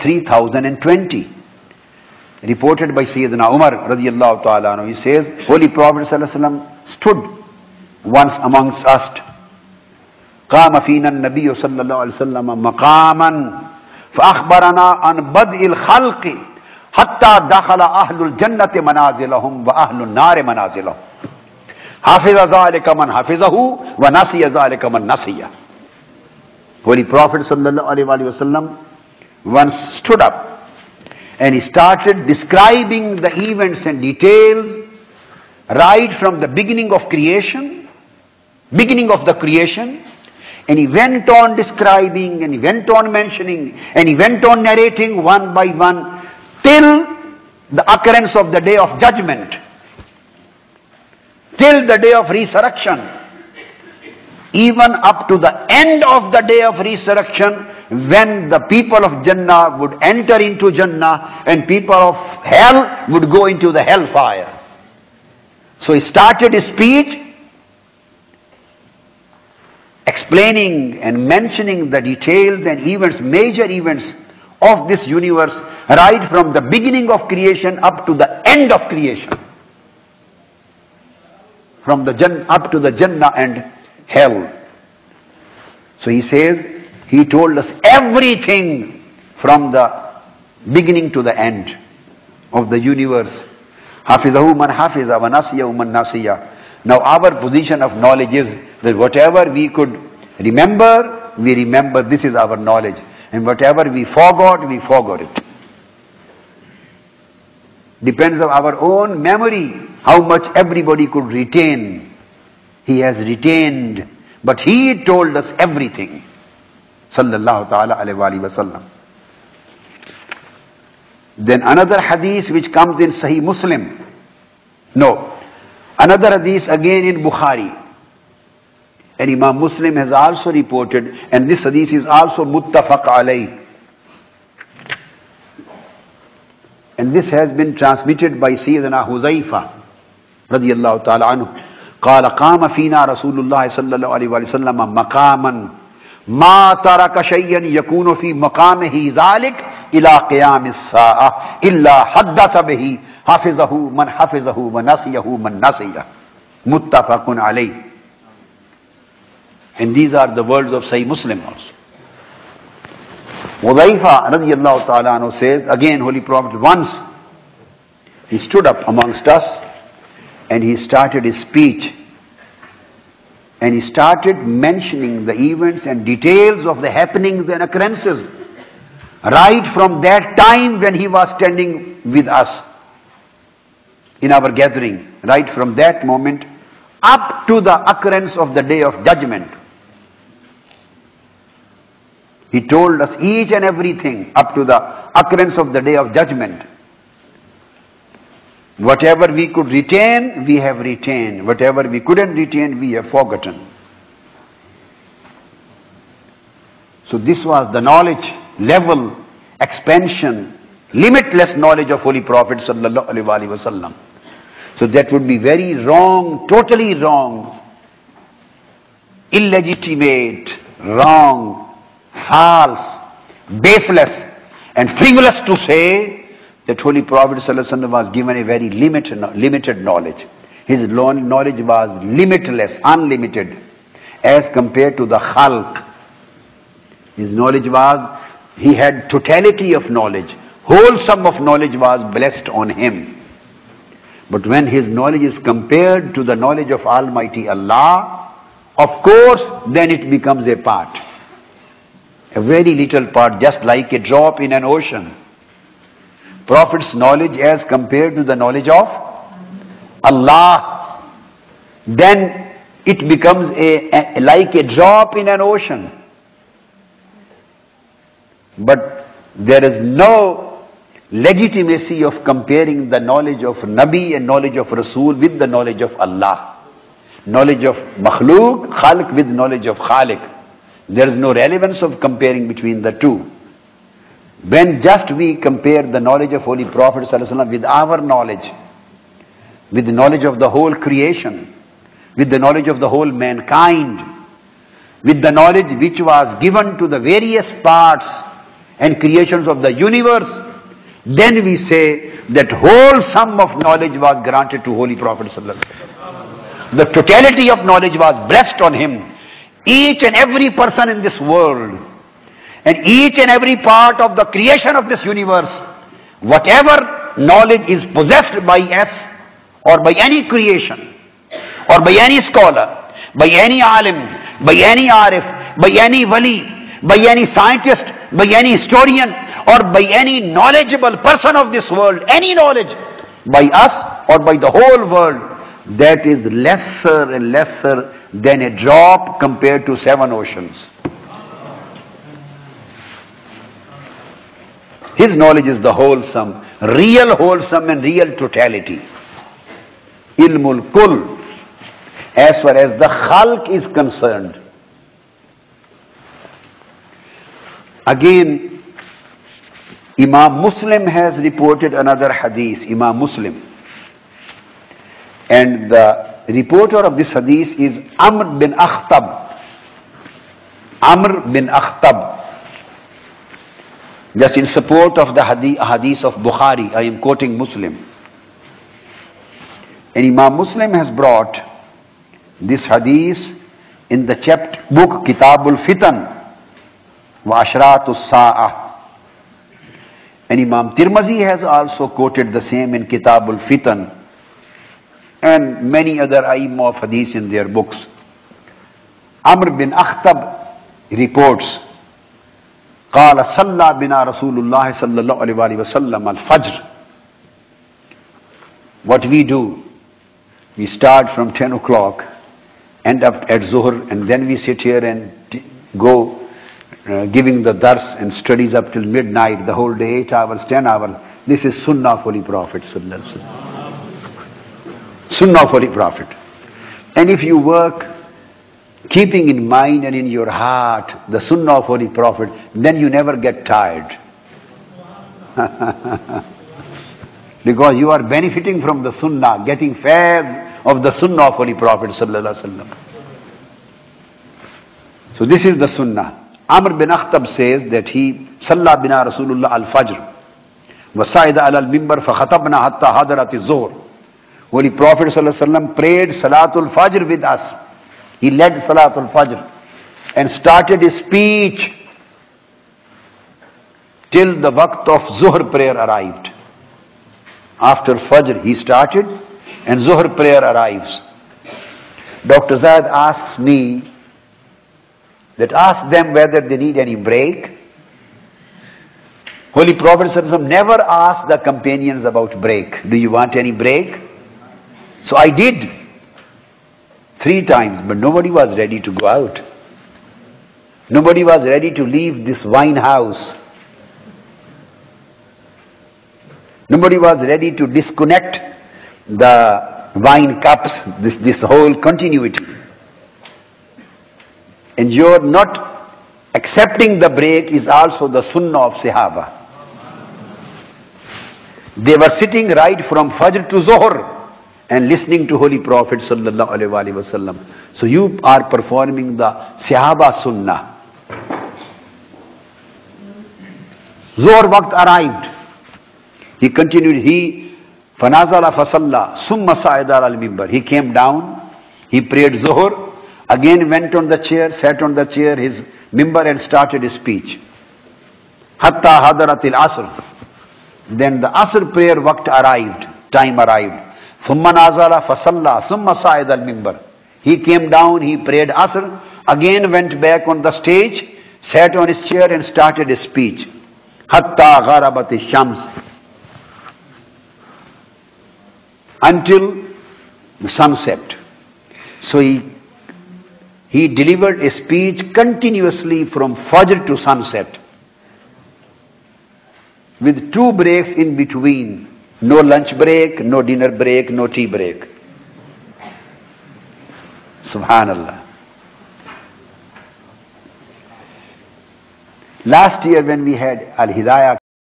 3020. Reported by Sayyidina Umar radiyallahu ta'ala anhu. He says, Holy Prophet sallallahu alaihi wasallam stood once amongst us. قام فينا النبي صلى الله عليه وسلم مقاما فأخبرنا عن بدء الخلق حتى دخل أهل الجنة منازلهم وأهل النار منازلهم حفظ ذلك من حفظه ونسي ذلك من نسيه. Holy Prophet sallallahu alaihi wasallam once stood up and he started describing the events and details right from the beginning of creation, beginning of the creation, and he went on describing and he went on mentioning and he went on narrating one by one till the occurrence of the day of judgment, till the day of resurrection, even up to the end of the day of resurrection, when the people of Jannah would enter into Jannah and people of hell would go into the hellfire. So he started his speech explaining and mentioning the details and events, major events of this universe, right from the beginning of creation up to the end of creation, from the up to the Jannah and hell. So he says, he told us everything from the beginning to the end of the universe. Hafizahu man hafiza wa nasiyahu man nasiya. Now our position of knowledge is that whatever we could remember, we remember. This is our knowledge. And whatever we forgot it. Depends on our own memory, how much everybody could retain. He has retained, but he told us everything. Sallallahu ta'ala alayhi wa sallam. Then another hadith which comes in Sahih Muslim. No. Another hadith again in Bukhari. And Imam Muslim has also reported, and this hadith is also muttafaq alayh. And this has been transmitted by Sayyidina Huzaifa radiyallahu ta'ala anhu. قال قام فينا رسول الله صلى الله عليه وسلم مقاما ما ترك شيئا يكون في مقامه ذلك إلى قيام الساعة إلا حدث به حفظه من حفظه ونسيه من نسيه متفق عليه. And these are the words of Sahih Muslim also. Hudhaifa radiyallahu ta'ala anhu says, again Holy Prophet once, he stood up amongst us and he started his speech. And he started mentioning the events and details of the happenings and occurrences. Right from that time when he was standing with us in our gathering. Right from that moment up to the occurrence of the day of judgment. He told us each and everything up to the occurrence of the day of judgment. Whatever we could retain, we have retained. Whatever we couldn't retain, we have forgotten. So this was the knowledge level, expansion, limitless knowledge of Holy Prophet sallallahu alaihi wasallam. So that would be very wrong, totally wrong, illegitimate, wrong, false, baseless, and frivolous to say that Holy Prophet ﷺ was given a very limited knowledge. His knowledge was limitless, unlimited, as compared to the khalq. His knowledge was, he had totality of knowledge. Whole sum of knowledge was blessed on him. But when his knowledge is compared to the knowledge of Almighty Allah, of course, then it becomes a part. A very little part, just like a drop in an ocean. Prophet's knowledge as compared to the knowledge of Allah, then it becomes like a drop in an ocean. But there is no legitimacy of comparing the knowledge of Nabi and knowledge of Rasool with the knowledge of Allah. Knowledge of Makhluk, Khalq with knowledge of Khaliq. There is no relevance of comparing between the two. When just we compare the knowledge of Holy Prophet ﷺ with our knowledge, with the knowledge of the whole creation, with the knowledge of the whole mankind, with the knowledge which was given to the various parts and creations of the universe, then we say that whole sum of knowledge was granted to Holy Prophet sallallahu alaihi wasallam. The totality of knowledge was blessed on him. Each and every person in this world and each and every part of the creation of this universe, whatever knowledge is possessed by us or by any creation or by any scholar, by any alim, by any arif, by any wali, by any scientist, by any historian, or by any knowledgeable person of this world, any knowledge by us or by the whole world, that is lesser and lesser than a drop compared to 7 oceans. His knowledge is the wholesome, real wholesome and real totality. Ilmul Kul, as far as the Khalq is concerned. Again, Imam Muslim has reported another hadith, Imam Muslim. And the reporter of this hadith is Amr bin Akhtab. Amr bin Akhtab. Just in support of the hadith of Bukhari, I am quoting Muslim. And Imam Muslim has brought this hadith in the chapter book Kitabul Fitan wa Ashratus Sa'ah. And Imam Tirmizi has also quoted the same in Kitabul Fitan and many other A'immah of hadith in their books. Amr bin Akhtab reports, قال صلى بنا رسول الله صلى الله عليه وسلم الفجر. What we do, we start from 10 o'clock, end up at Zuhr, and then we sit here and go giving the dars and studies up till midnight, the whole day, 8 hours, 10 hours. This is Sunnah of Holy Prophet sallallahu alaihi wasallam. Sunnah of Holy Prophet. And if you work keeping in mind and in your heart the Sunnah of Holy Prophet, then you never get tired. Because you are benefiting from the Sunnah, getting fairs of the Sunnah of Holy Prophet sallallahu alaihi wasallam. So this is the Sunnah. Amr bin Akhtab says that he Salla bina Rasulullah al-Fajr wa sa'ida ala al-mimbar fa khatabna hatta hadarat az-zuhr. Holy Prophet sallallahu alaihi wasallam prayed Salatul Fajr with us. He led Salatul Fajr and started his speech till the waqt of Zuhr prayer arrived. After Fajr he started and Zuhr prayer arrives. Dr. Zayed asks me that ask them whether they need any break. Holy Prophet sallallahu alaihi wasallam never asked the companions about break. Do you want any break? So I did 3 times, but nobody was ready to go out. Nobody was ready to leave this wine house. Nobody was ready to disconnect the wine cups, this whole continuity. And your not accepting the break is also the Sunnah of Sahaba. They were sitting right from Fajr to Zuhr and listening to Holy Prophet sallallahu alaihi wasallam. So you are performing the Sahaba Sunnah. Zuhr waqt arrived. He continued, fanazala fasalla summa sa'ida al-mimbar. He came down, he prayed Zuhr, again went on the chair, sat on the chair, his mimbar, and started his speech. Hatta hadaratil asr. Then the asr prayer waqt arrived, time arrived. Thumma nazala fasalla summa sa'id al-mimbar. He came down, he prayed asr, again went back on the stage, sat on his chair and started his speech. Hatta gharabat shams. Until the sunset. So he delivered a speech continuously from Fajr to sunset, with 2 breaks in between. No lunch break, no dinner break, no tea break. Subhanallah. Last year when we had Al-Hidayah